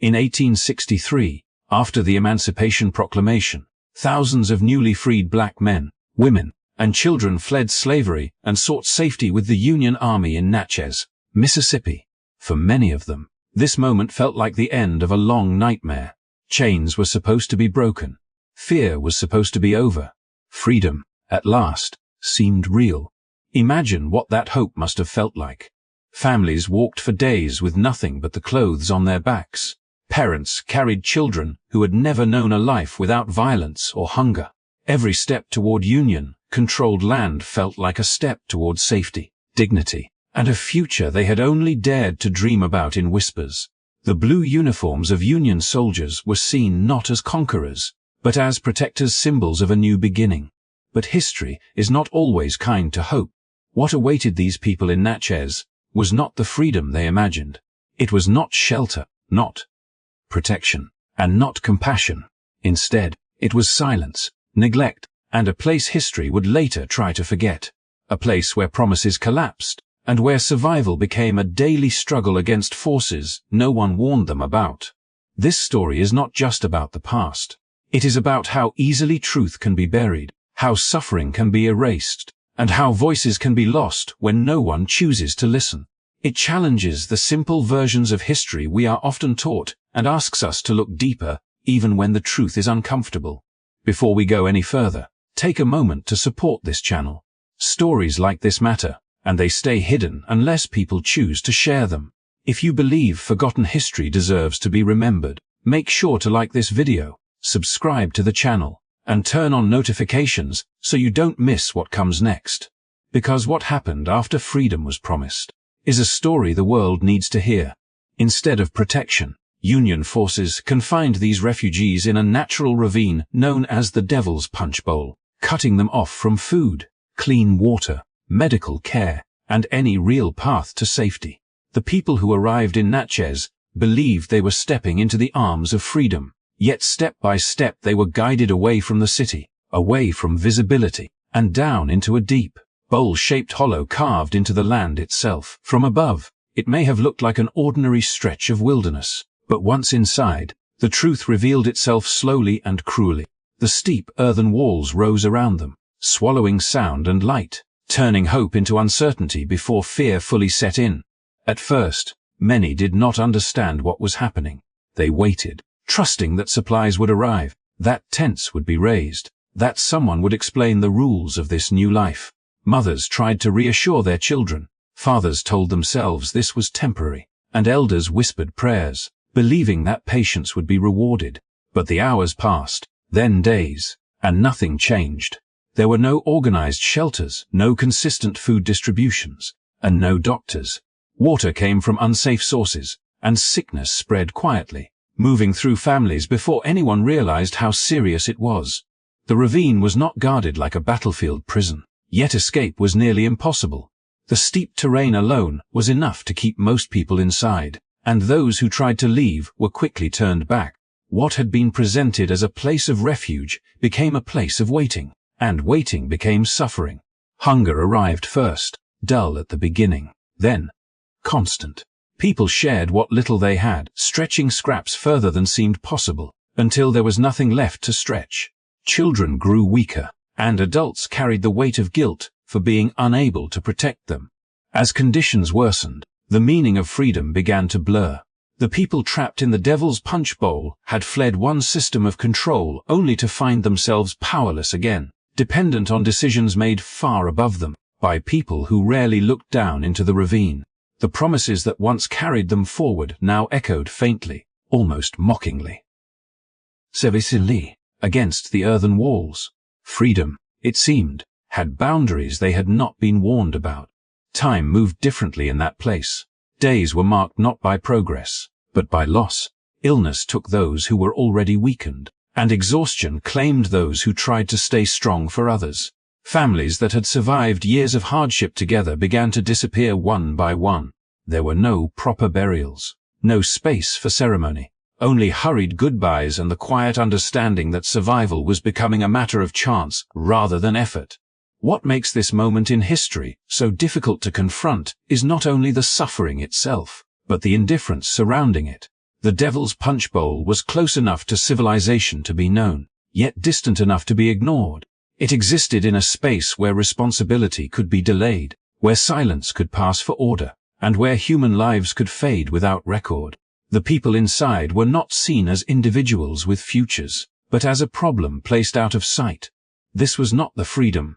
In 1863, after the Emancipation Proclamation, thousands of newly freed black men, women, and children fled slavery and sought safety with the Union Army in Natchez, Mississippi. For many of them, this moment felt like the end of a long nightmare. Chains were supposed to be broken. Fear was supposed to be over. Freedom, at last, seemed real. Imagine what that hope must have felt like. Families walked for days with nothing but the clothes on their backs. Parents carried children who had never known a life without violence or hunger. Every step toward Union controlled land felt like a step toward safety, dignity, and a future they had only dared to dream about in whispers. The blue uniforms of Union soldiers were seen not as conquerors, but as protectors, symbols of a new beginning. But history is not always kind to hope. What awaited these people in Natchez was not the freedom they imagined. It was not shelter, not protection, and not compassion. Instead, it was silence, neglect, and a place history would later try to forget. A place where promises collapsed, and where survival became a daily struggle against forces no one warned them about. This story is not just about the past. It is about how easily truth can be buried, how suffering can be erased, and how voices can be lost when no one chooses to listen. It challenges the simple versions of history we are often taught and asks us to look deeper, even when the truth is uncomfortable. Before we go any further, take a moment to support this channel. Stories like this matter, and they stay hidden unless people choose to share them. If you believe forgotten history deserves to be remembered, make sure to like this video, subscribe to the channel, and turn on notifications so you don't miss what comes next. Because what happened after freedom was promised is a story the world needs to hear. Instead of protection, Union forces confined these refugees in a natural ravine known as the Devil's Punch Bowl, cutting them off from food, clean water, medical care, and any real path to safety. The people who arrived in Natchez believed they were stepping into the arms of freedom, yet step by step they were guided away from the city, away from visibility, and down into a deep, bowl-shaped hollow carved into the land itself. From above, it may have looked like an ordinary stretch of wilderness, but once inside, the truth revealed itself slowly and cruelly. The steep earthen walls rose around them, swallowing sound and light, turning hope into uncertainty before fear fully set in. At first, many did not understand what was happening. They waited, trusting that supplies would arrive, that tents would be raised, that someone would explain the rules of this new life. Mothers tried to reassure their children, fathers told themselves this was temporary, and elders whispered prayers, believing that patience would be rewarded. But the hours passed, then days, and nothing changed. There were no organized shelters, no consistent food distributions, and no doctors. Water came from unsafe sources, and sickness spread quietly, moving through families before anyone realized how serious it was. The ravine was not guarded like a battlefield prison, yet escape was nearly impossible. The steep terrain alone was enough to keep most people inside, and those who tried to leave were quickly turned back. What had been presented as a place of refuge became a place of waiting, and waiting became suffering. Hunger arrived first, dull at the beginning, then constant. People shared what little they had, stretching scraps further than seemed possible, until there was nothing left to stretch. Children grew weaker, and adults carried the weight of guilt for being unable to protect them. As conditions worsened, the meaning of freedom began to blur. The people trapped in the Devil's Punch Bowl had fled one system of control only to find themselves powerless again, dependent on decisions made far above them, by people who rarely looked down into the ravine. The promises that once carried them forward now echoed faintly, almost mockingly. Servicely, against the earthen walls. Freedom, it seemed, had boundaries they had not been warned about. Time moved differently in that place. Days were marked not by progress, but by loss. Illness took those who were already weakened, and exhaustion claimed those who tried to stay strong for others. Families that had survived years of hardship together began to disappear one by one. There were no proper burials, no space for ceremony, only hurried goodbyes and the quiet understanding that survival was becoming a matter of chance rather than effort. What makes this moment in history so difficult to confront is not only the suffering itself, but the indifference surrounding it. The Devil's Punch Bowl was close enough to civilization to be known, yet distant enough to be ignored. It existed in a space where responsibility could be delayed, where silence could pass for order, and where human lives could fade without record. The people inside were not seen as individuals with futures, but as a problem placed out of sight. This was not the freedom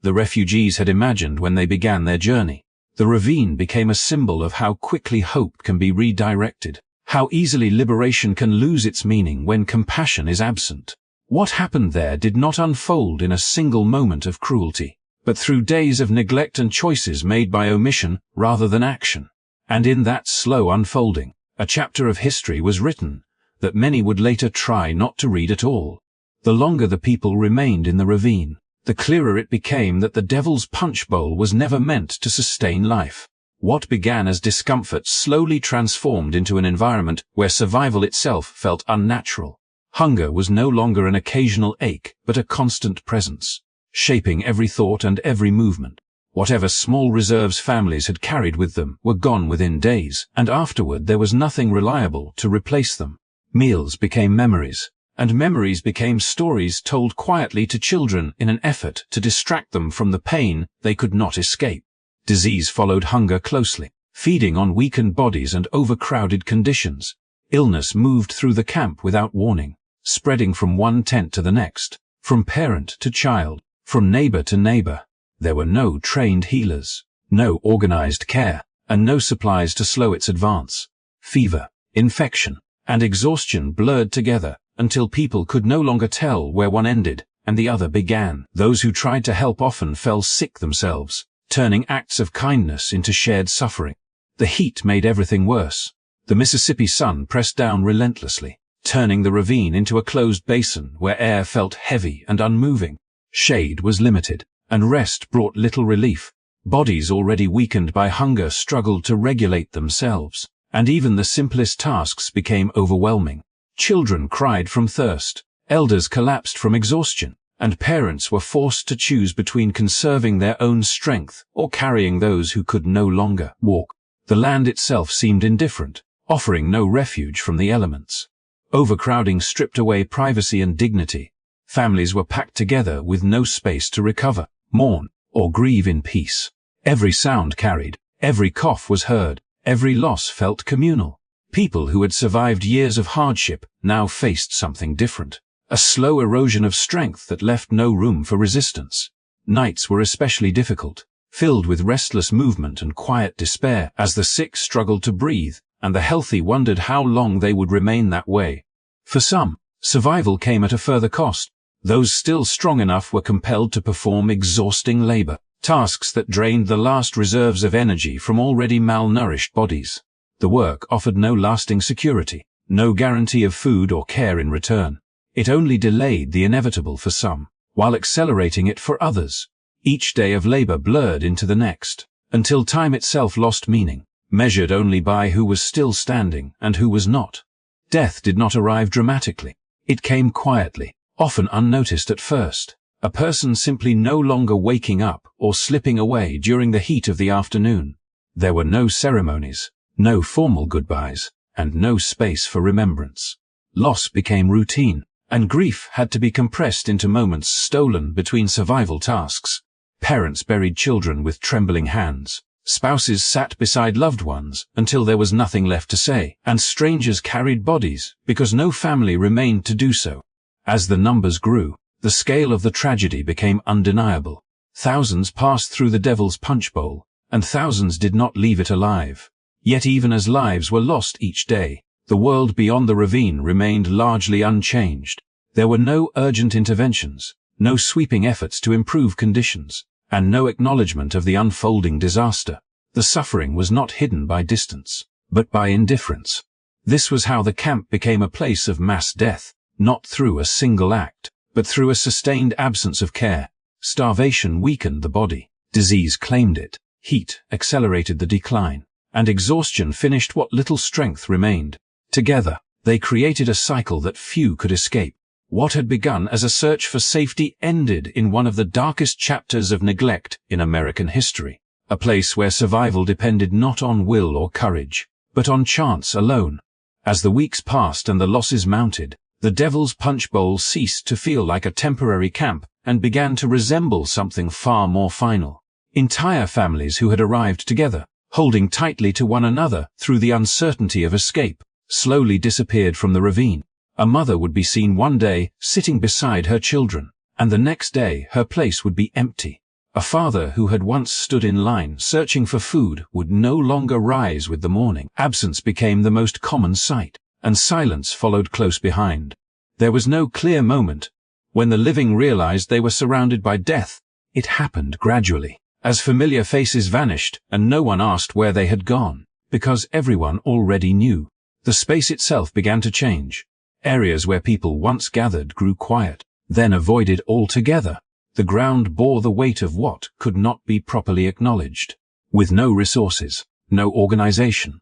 the refugees had imagined when they began their journey. The ravine became a symbol of how quickly hope can be redirected, how easily liberation can lose its meaning when compassion is absent. What happened there did not unfold in a single moment of cruelty, but through days of neglect and choices made by omission rather than action. And in that slow unfolding, a chapter of history was written that many would later try not to read at all. The longer the people remained in the ravine, the clearer it became that the Devil's Punch Bowl was never meant to sustain life. What began as discomfort slowly transformed into an environment where survival itself felt unnatural. Hunger was no longer an occasional ache, but a constant presence, shaping every thought and every movement. Whatever small reserves families had carried with them were gone within days, and afterward there was nothing reliable to replace them. Meals became memories, and memories became stories told quietly to children in an effort to distract them from the pain they could not escape. Disease followed hunger closely, feeding on weakened bodies and overcrowded conditions. Illness moved through the camp without warning, spreading from one tent to the next, from parent to child, from neighbor to neighbor. There were no trained healers, no organized care, and no supplies to slow its advance. Fever, infection, and exhaustion blurred together until people could no longer tell where one ended and the other began. Those who tried to help often fell sick themselves, turning acts of kindness into shared suffering. The heat made everything worse. The Mississippi sun pressed down relentlessly, turning the ravine into a closed basin where air felt heavy and unmoving. Shade was limited, and rest brought little relief. Bodies already weakened by hunger struggled to regulate themselves, and even the simplest tasks became overwhelming. Children cried from thirst, elders collapsed from exhaustion, and parents were forced to choose between conserving their own strength or carrying those who could no longer walk. The land itself seemed indifferent, offering no refuge from the elements. Overcrowding stripped away privacy and dignity. Families were packed together with no space to recover, mourn, or grieve in peace. Every sound carried, every cough was heard, every loss felt communal. People who had survived years of hardship now faced something different, a slow erosion of strength that left no room for resistance. Nights were especially difficult, filled with restless movement and quiet despair as the sick struggled to breathe, and the healthy wondered how long they would remain that way. For some, survival came at a further cost. Those still strong enough were compelled to perform exhausting labor, tasks that drained the last reserves of energy from already malnourished bodies. The work offered no lasting security, no guarantee of food or care in return. It only delayed the inevitable for some, while accelerating it for others. Each day of labor blurred into the next, until time itself lost meaning, measured only by who was still standing and who was not. Death did not arrive dramatically. It came quietly, often unnoticed at first, a person simply no longer waking up or slipping away during the heat of the afternoon. There were no ceremonies, no formal goodbyes, and no space for remembrance. Loss became routine, and grief had to be compressed into moments stolen between survival tasks. Parents buried children with trembling hands. Spouses sat beside loved ones until there was nothing left to say, and strangers carried bodies because no family remained to do so. As the numbers grew, the scale of the tragedy became undeniable. Thousands passed through the Devil's Punch Bowl, and thousands did not leave it alive. Yet even as lives were lost each day, the world beyond the ravine remained largely unchanged. There were no urgent interventions, no sweeping efforts to improve conditions, and no acknowledgement of the unfolding disaster. The suffering was not hidden by distance, but by indifference. This was how the camp became a place of mass death, not through a single act, but through a sustained absence of care. Starvation weakened the body, disease claimed it, heat accelerated the decline, and exhaustion finished what little strength remained. Together, they created a cycle that few could escape. What had begun as a search for safety ended in one of the darkest chapters of neglect in American history, a place where survival depended not on will or courage, but on chance alone. As the weeks passed and the losses mounted, the Devil's Punch Bowl ceased to feel like a temporary camp and began to resemble something far more final. Entire families who had arrived together, holding tightly to one another through the uncertainty of escape, slowly disappeared from the ravine. A mother would be seen one day sitting beside her children, and the next day her place would be empty. A father who had once stood in line searching for food would no longer rise with the morning. Absence became the most common sight, and silence followed close behind. There was no clear moment. When the living realized they were surrounded by death, it happened gradually, as familiar faces vanished and no one asked where they had gone, because everyone already knew. The space itself began to change. Areas where people once gathered grew quiet, then avoided altogether. The ground bore the weight of what could not be properly acknowledged. With no resources, no organization,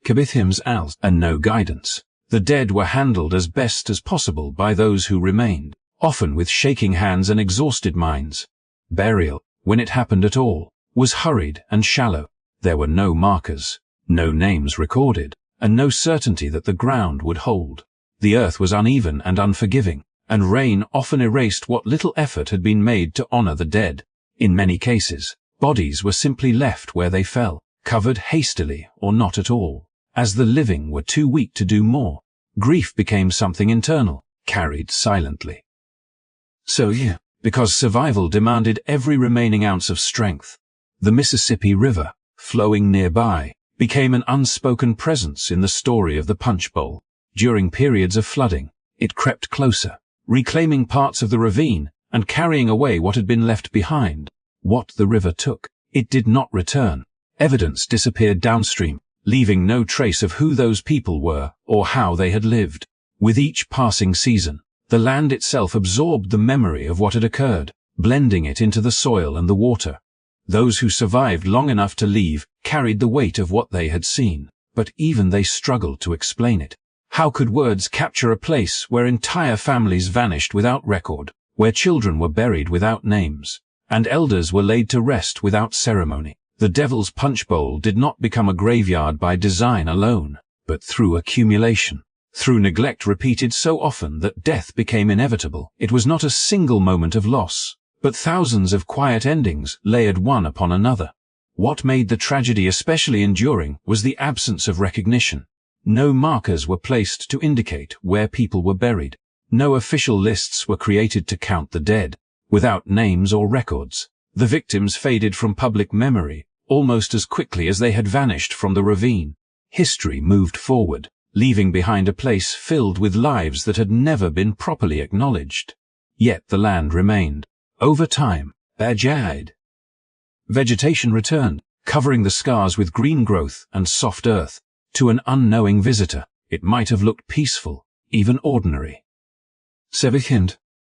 and no guidance, the dead were handled as best as possible by those who remained, often with shaking hands and exhausted minds. Burial, when it happened at all, was hurried and shallow. There were no markers, no names recorded, and no certainty that the ground would hold. The earth was uneven and unforgiving, and rain often erased what little effort had been made to honor the dead. In many cases, bodies were simply left where they fell, covered hastily or not at all. As the living were too weak to do more, grief became something internal, carried silently. Because survival demanded every remaining ounce of strength, the Mississippi River, flowing nearby, became an unspoken presence in the story of the Punch Bowl. During periods of flooding, it crept closer, reclaiming parts of the ravine and carrying away what had been left behind. What the river took, it did not return. Evidence disappeared downstream, leaving no trace of who those people were or how they had lived. With each passing season, the land itself absorbed the memory of what had occurred, blending it into the soil and the water. Those who survived long enough to leave carried the weight of what they had seen, but even they struggled to explain it. How could words capture a place where entire families vanished without record, where children were buried without names, and elders were laid to rest without ceremony? The Devil's Punch Bowl did not become a graveyard by design alone, but through accumulation, through neglect repeated so often that death became inevitable. It was not a single moment of loss, but thousands of quiet endings layered one upon another. What made the tragedy especially enduring was the absence of recognition. No markers were placed to indicate where people were buried. No official lists were created to count the dead. Without names or records, the victims faded from public memory almost as quickly as they had vanished from the ravine. History moved forward, leaving behind a place filled with lives that had never been properly acknowledged. Yet the land remained. Over time, vegetation returned, covering the scars with green growth and soft earth. To an unknowing visitor, it might have looked peaceful, even ordinary.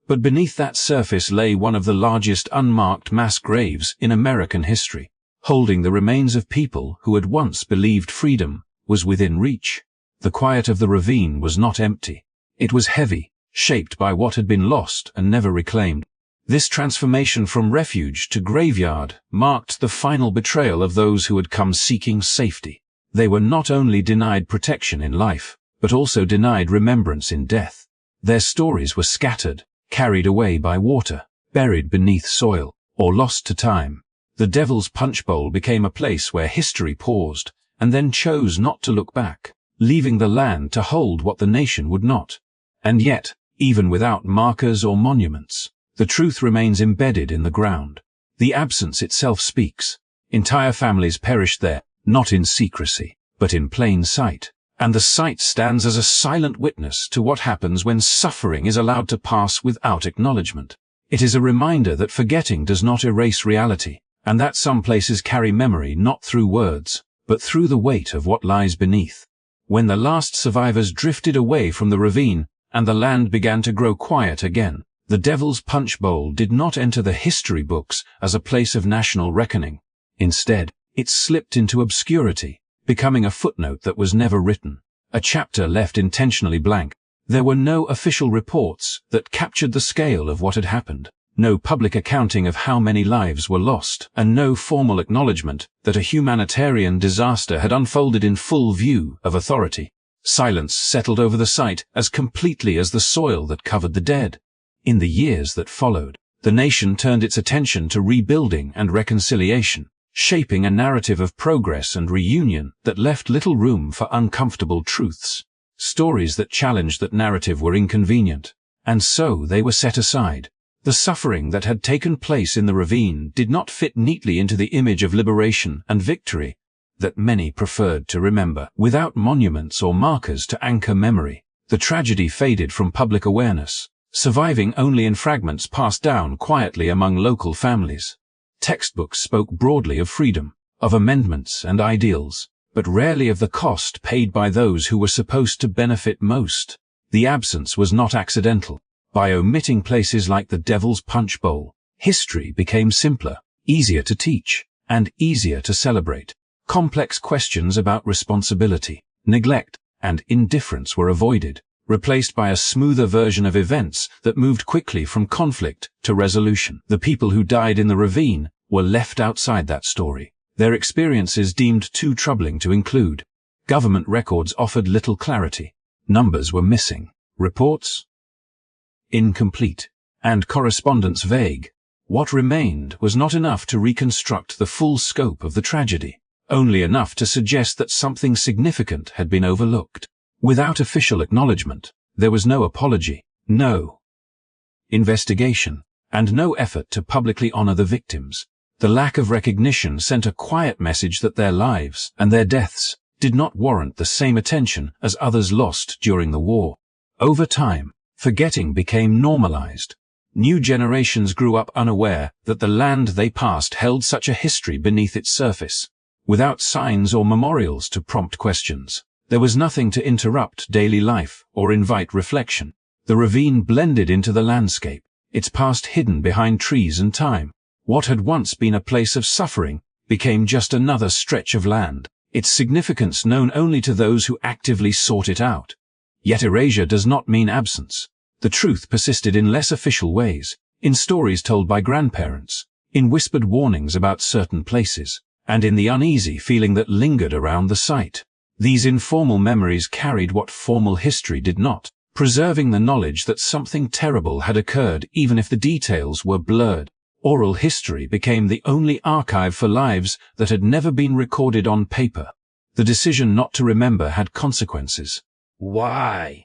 But beneath that surface lay one of the largest unmarked mass graves in American history, holding the remains of people who had once believed freedom was within reach. The quiet of the ravine was not empty. It was heavy, shaped by what had been lost and never reclaimed. This transformation from refuge to graveyard marked the final betrayal of those who had come seeking safety. They were not only denied protection in life, but also denied remembrance in death. Their stories were scattered, carried away by water, buried beneath soil, or lost to time. The Devil's Punch Bowl became a place where history paused and then chose not to look back, leaving the land to hold what the nation would not. And yet, even without markers or monuments, the truth remains embedded in the ground. The absence itself speaks. Entire families perished there, not in secrecy, but in plain sight. And the site stands as a silent witness to what happens when suffering is allowed to pass without acknowledgement. It is a reminder that forgetting does not erase reality, and that some places carry memory not through words, but through the weight of what lies beneath. When the last survivors drifted away from the ravine, and the land began to grow quiet again, the Devil's Punch Bowl did not enter the history books as a place of national reckoning. Instead, it slipped into obscurity, becoming a footnote that was never written, a chapter left intentionally blank. There were no official reports that captured the scale of what had happened, no public accounting of how many lives were lost, and no formal acknowledgement that a humanitarian disaster had unfolded in full view of authority. Silence settled over the site as completely as the soil that covered the dead. In the years that followed, the nation turned its attention to rebuilding and reconciliation, shaping a narrative of progress and reunion that left little room for uncomfortable truths. Stories that challenged that narrative were inconvenient, and so they were set aside. The suffering that had taken place in the ravine did not fit neatly into the image of liberation and victory that many preferred to remember. Without monuments or markers to anchor memory, the tragedy faded from public awareness, surviving only in fragments passed down quietly among local families. Textbooks spoke broadly of freedom, of amendments and ideals, but rarely of the cost paid by those who were supposed to benefit most. The absence was not accidental. By omitting places like the Devil's Punch Bowl, history became simpler, easier to teach, and easier to celebrate. Complex questions about responsibility, neglect, and indifference were avoided, replaced by a smoother version of events that moved quickly from conflict to resolution. The people who died in the ravine were left outside that story, their experiences deemed too troubling to include. Government records offered little clarity. Numbers were missing, reports incomplete, and correspondence vague. What remained was not enough to reconstruct the full scope of the tragedy, only enough to suggest that something significant had been overlooked. Without official acknowledgement, there was no apology, no investigation, and no effort to publicly honor the victims. The lack of recognition sent a quiet message that their lives and their deaths did not warrant the same attention as others lost during the war. Over time, forgetting became normalized. New generations grew up unaware that the land they passed held such a history beneath its surface. Without signs or memorials to prompt questions, there was nothing to interrupt daily life or invite reflection. The ravine blended into the landscape, its past hidden behind trees and time. What had once been a place of suffering became just another stretch of land, its significance known only to those who actively sought it out. Yet erasure does not mean absence. The truth persisted in less official ways, in stories told by grandparents, in whispered warnings about certain places, and in the uneasy feeling that lingered around the site. These informal memories carried what formal history did not, preserving the knowledge that something terrible had occurred even if the details were blurred. Oral history became the only archive for lives that had never been recorded on paper. The decision not to remember had consequences. Why?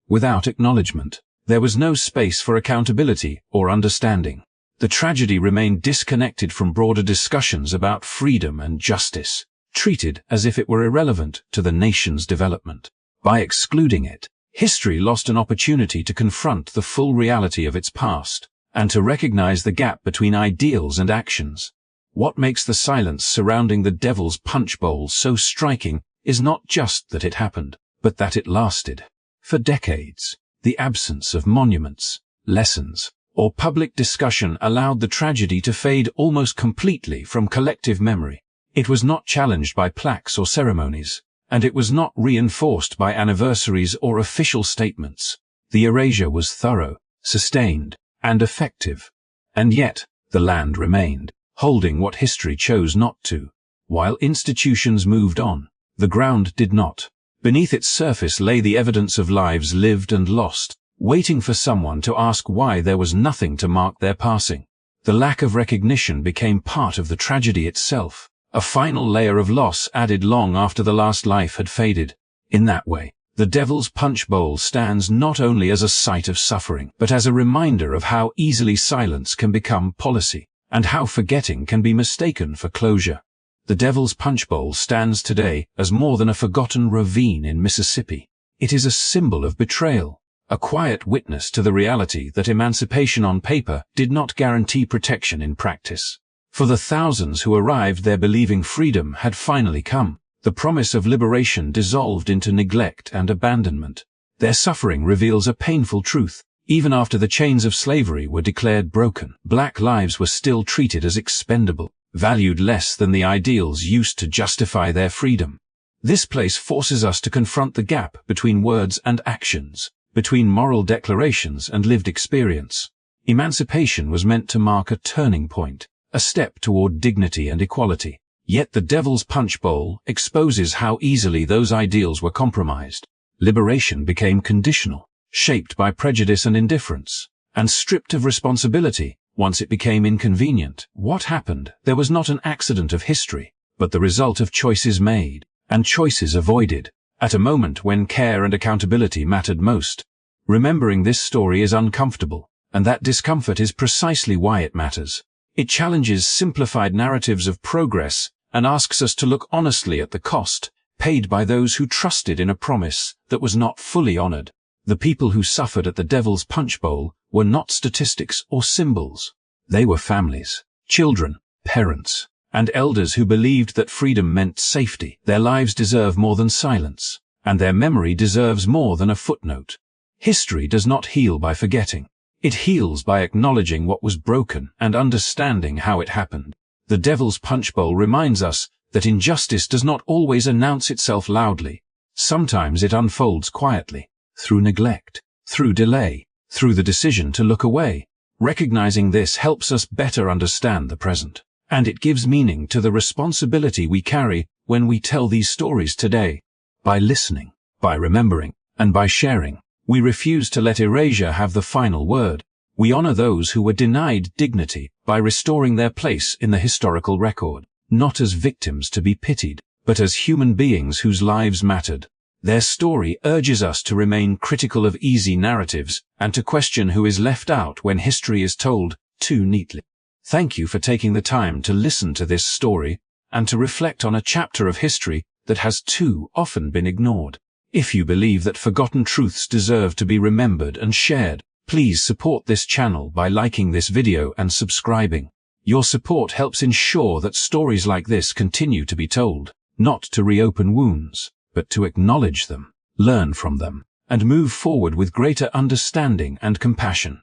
Without acknowledgement, there was no space for accountability or understanding. The tragedy remained disconnected from broader discussions about freedom and justice, treated as if it were irrelevant to the nation's development. By excluding it, history lost an opportunity to confront the full reality of its past, and to recognize the gap between ideals and actions. What makes the silence surrounding the Devil's Punch Bowl so striking is not just that it happened, but that it lasted. For decades, the absence of monuments, lessons, or public discussion allowed the tragedy to fade almost completely from collective memory. It was not challenged by plaques or ceremonies, and it was not reinforced by anniversaries or official statements. The erasure was thorough, sustained, and effective. And yet, the land remained, holding what history chose not to. While institutions moved on, the ground did not. Beneath its surface lay the evidence of lives lived and lost, waiting for someone to ask why there was nothing to mark their passing. The lack of recognition became part of the tragedy itself, a final layer of loss added long after the last life had faded. In that way, the Devil's Punch Bowl stands not only as a site of suffering, but as a reminder of how easily silence can become policy, and how forgetting can be mistaken for closure. The Devil's Punch Bowl stands today as more than a forgotten ravine in Mississippi. It is a symbol of betrayal, a quiet witness to the reality that emancipation on paper did not guarantee protection in practice. For the thousands who arrived there believing freedom had finally come, the promise of liberation dissolved into neglect and abandonment. Their suffering reveals a painful truth. Even after the chains of slavery were declared broken, black lives were still treated as expendable, valued less than the ideals used to justify their freedom. This place forces us to confront the gap between words and actions, between moral declarations and lived experience. Emancipation was meant to mark a turning point, a step toward dignity and equality. Yet the Devil's Punch Bowl exposes how easily those ideals were compromised. Liberation became conditional, shaped by prejudice and indifference, and stripped of responsibility once it became inconvenient. What happened? There was not an accident of history, but the result of choices made, and choices avoided, at a moment when care and accountability mattered most. Remembering this story is uncomfortable, and that discomfort is precisely why it matters. It challenges simplified narratives of progress and asks us to look honestly at the cost paid by those who trusted in a promise that was not fully honored. The people who suffered at the Devil's Punch Bowl were not statistics or symbols. They were families, children, parents, and elders who believed that freedom meant safety. Their lives deserve more than silence, and their memory deserves more than a footnote. History does not heal by forgetting. It heals by acknowledging what was broken and understanding how it happened. The Devil's Punch Bowl reminds us that injustice does not always announce itself loudly. Sometimes it unfolds quietly, through neglect, through delay, through the decision to look away. Recognizing this helps us better understand the present, and it gives meaning to the responsibility we carry when we tell these stories today. By listening, by remembering, and by sharing, we refuse to let erasure have the final word. We honor those who were denied dignity by restoring their place in the historical record, not as victims to be pitied, but as human beings whose lives mattered. Their story urges us to remain critical of easy narratives and to question who is left out when history is told too neatly. Thank you for taking the time to listen to this story and to reflect on a chapter of history that has too often been ignored. If you believe that forgotten truths deserve to be remembered and shared, please support this channel by liking this video and subscribing. Your support helps ensure that stories like this continue to be told, not to reopen wounds, but to acknowledge them, learn from them, and move forward with greater understanding and compassion.